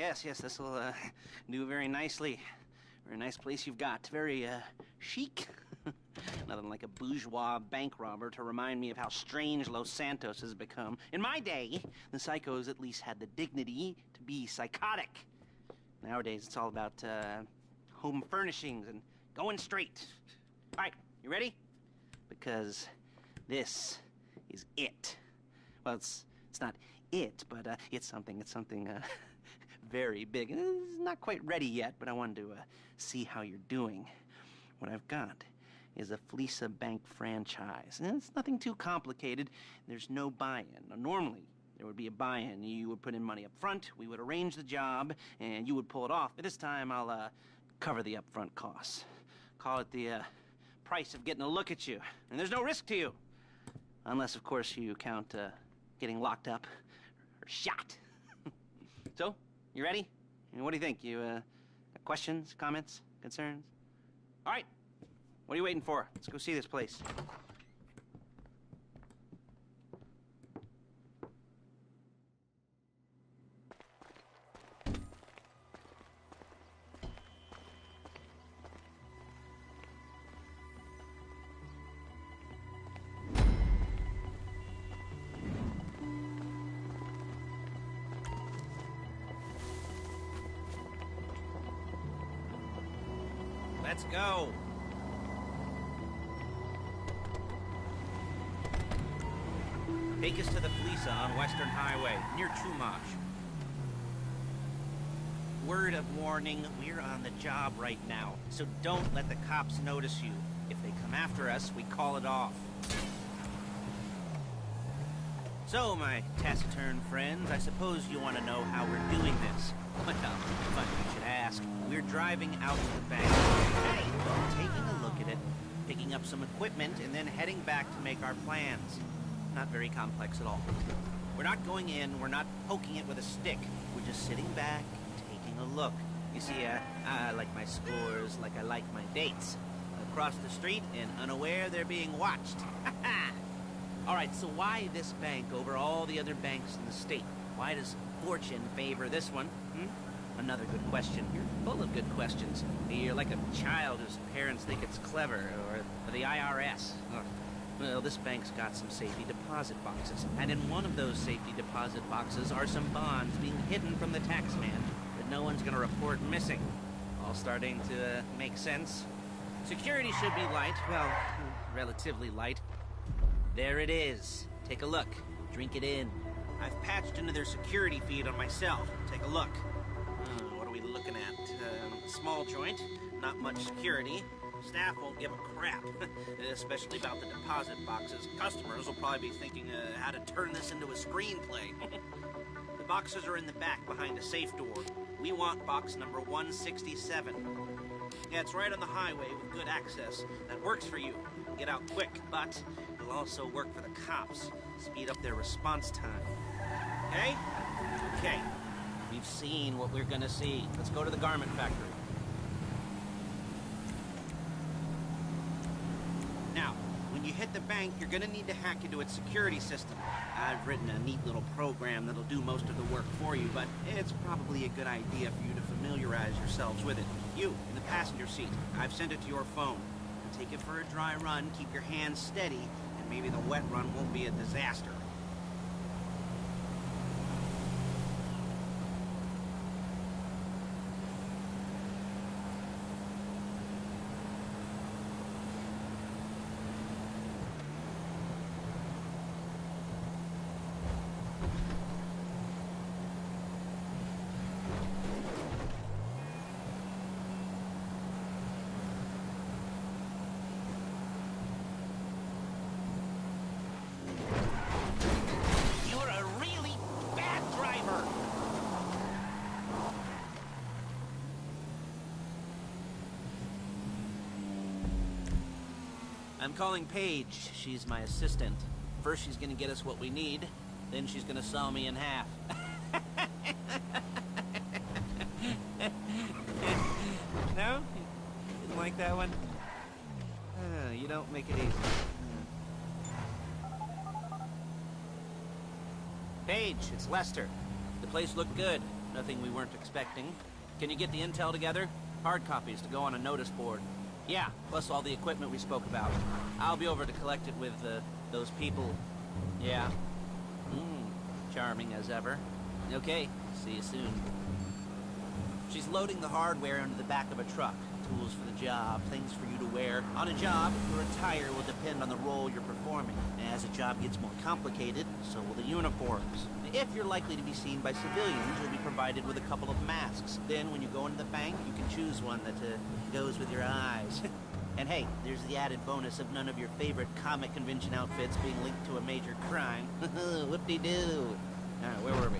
yes, this'll do very nicely. Very nice place you've got. Very chic. Nothing like a bourgeois bank robber to remind me of how strange Los Santos has become. In my day, the psychos at least had the dignity to be psychotic. Nowadays, it's all about home furnishings and going straight. All right, you ready? Because this is it. Well, it's not it, but it's something very big. It's not quite ready yet, but I wanted to see how you're doing. What I've got is a Fleesa Bank franchise. And it's nothing too complicated. There's no buy-in. Now, normally, there would be a buy-in. You would put in money up front, we would arrange the job, and you would pull it off. But this time, I'll cover the upfront costs. Call it the price of getting a look at you. And there's no risk to you. Unless, of course, you count getting locked up or shot. So, you ready? What do you think? You got questions, comments, concerns? All right. What are you waiting for? Let's go see this place. Let's go. Take us to the Fleesa on Western Highway, near Chumash. Word of warning, we're on the job right now, so don't let the cops notice you. If they come after us, we call it off. So, my taciturn friends, I suppose you want to know how we're doing this. Well, funny you should ask. We're driving out to the bank. Hey, taking a look at it, picking up some equipment, and then heading back to make our plans. Not very complex at all. We're not going in, we're not poking it with a stick. We're just sitting back, taking a look. You see, I like my scores like I like my dates. Across the street and unaware they're being watched. All right, so why this bank over all the other banks in the state? Why does fortune favor this one? Another good question. You're full of good questions. You're like a child whose parents think it's clever, or the IRS. Ugh. Well, this bank's got some safety deposit boxes, and in one of those safety deposit boxes are some bonds being hidden from the tax man that no one's gonna report missing. All starting to make sense? Security should be light, well, relatively light. There it is. Take a look. Drink it in. I've patched into their security feed on myself. Take a look. What are we looking at? Small joint, not much security. Staff won't give a crap, especially about the deposit boxes. Customers will probably be thinking how to turn this into a screenplay. The boxes are in the back behind a safe door. We want box number 167. Yeah, it's right on the highway with good access. That works for you. Get out quick, but it'll also work for the cops. Speed up their response time. Okay? Okay. We've seen what we're gonna see. Let's go to the garment factory. Now, when you hit the bank, you're gonna need to hack into its security system. I've written a neat little program that'll do most of the work for you, but it's probably a good idea for you to familiarize yourselves with it. You, in the passenger seat, I've sent it to your phone. Take it for a dry run, keep your hands steady, and maybe the wet run won't be a disaster. I'm calling Paige. She's my assistant. First she's gonna get us what we need, then she's gonna saw me in half. No? You didn't like that one? You don't make it easy. Paige, it's Lester. The place looked good. Nothing we weren't expecting. Can you get the intel together? Hard copies to go on a notice board. Yeah, plus all the equipment we spoke about. I'll be over to collect it with, those people. Yeah. Charming as ever. Okay, see you soon. She's loading the hardware into the back of a truck. Tools for the job, things for you to wear. On a job, your attire will depend on the role you're performing. As a job gets more complicated, so will the uniforms. If you're likely to be seen by civilians, you'll be provided with a couple of masks. Then, when you go into the bank, you can choose one that goes with your eyes. And hey, there's the added bonus of none of your favorite comic convention outfits being linked to a major crime. Whoop-de-doo. Where were we?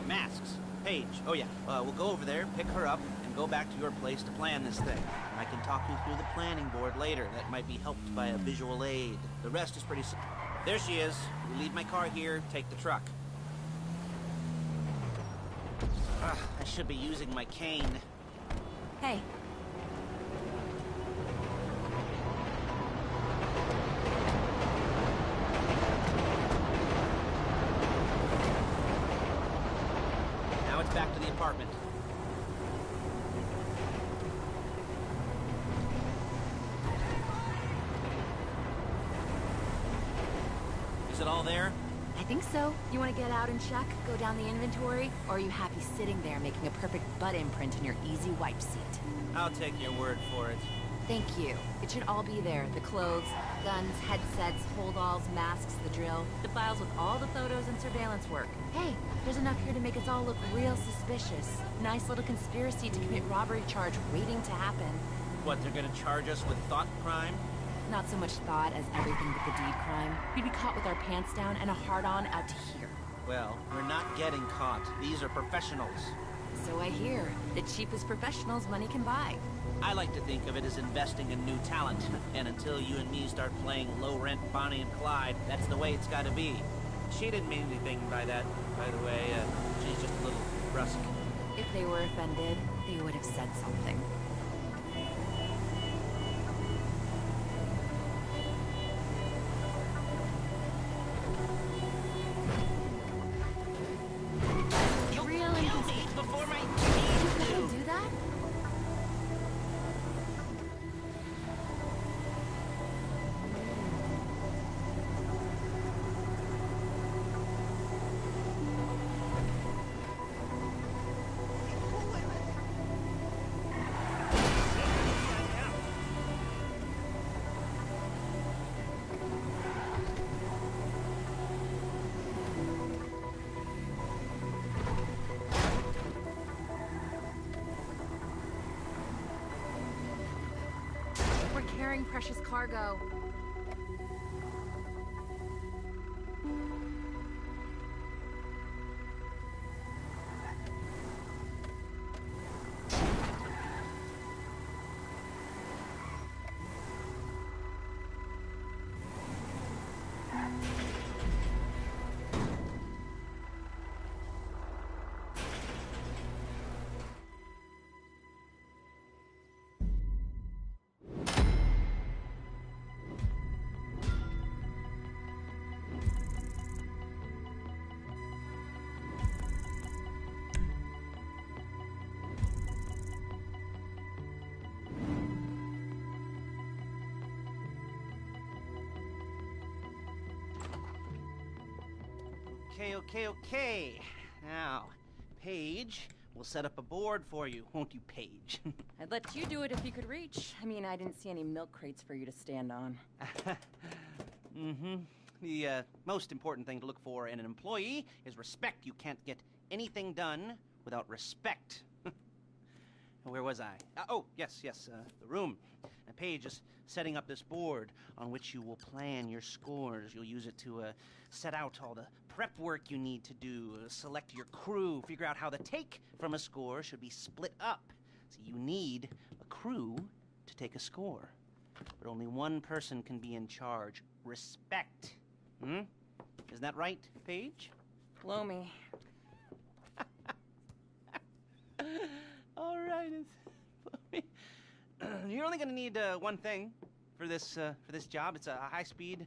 Masks. Paige. Oh yeah, we'll go over there, pick her up, and go back to your place to plan this thing. And I can talk you through the planning board later. That might be helped by a visual aid. The rest is pretty simple. There she is. We leave my car here, take the truck. I should be using my cane. Hey. Now it's back to the apartment. Is it all there? I think so. You want to get out and check? Go down the inventory? Or are you happy sitting there making a perfect butt imprint in your easy wipe seat? I'll take your word for it. Thank you. It should all be there. The clothes, guns, headsets, holdalls, masks, the drill. The files with all the photos and surveillance work. Hey, there's enough here to make us all look real suspicious. Nice little conspiracy to commit robbery charge waiting to happen. What, they're gonna charge us with thought crime? Not so much thought as everything but the deed crime. We'd be caught with our pants down and a hard-on out to here. Well, we're not getting caught. These are professionals. So I hear. The cheapest professionals money can buy. I like to think of it as investing in new talent. And until you and me start playing low-rent Bonnie and Clyde, that's the way it's gotta be. She didn't mean anything by that, by the way. She's just a little brusque. If they were offended, they would have said something. Carrying precious cargo. Okay. Now, Paige, we'll set up a board for you, won't you, Paige? I'd let you do it if you could reach. I mean, I didn't see any milk crates for you to stand on. The most important thing to look for in an employee is respect. You can't get anything done without respect. Where was I? Yes, the room. Paige is setting up this board on which you will plan your scores. You'll use it to set out all the prep work you need to do, select your crew, figure out how the take from a score should be split up. So you need a crew to take a score. But only one person can be in charge. Respect. Isn't that right, Paige? Blow me. All right. You're only going to need one thing for this job. It's a high-speed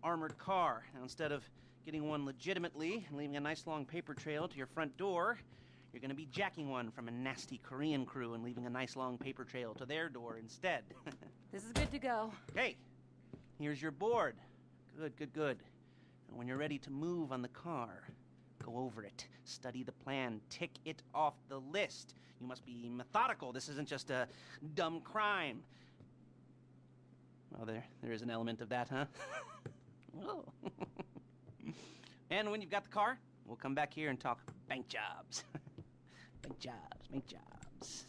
armored car. Now, instead of getting one legitimately and leaving a nice long paper trail to your front door, You're gonna be jacking one from a nasty Korean crew and leaving a nice long paper trail to their door instead. This is good to go. Hey, here's your board. Good, good, good. And when you're ready to move on the car, go over it, study the plan, tick it off the list. You must be methodical. This isn't just a dumb crime. Well, there is an element of that, huh? Oh. And when you've got the car, we'll come back here and talk bank jobs. Bank jobs, bank jobs.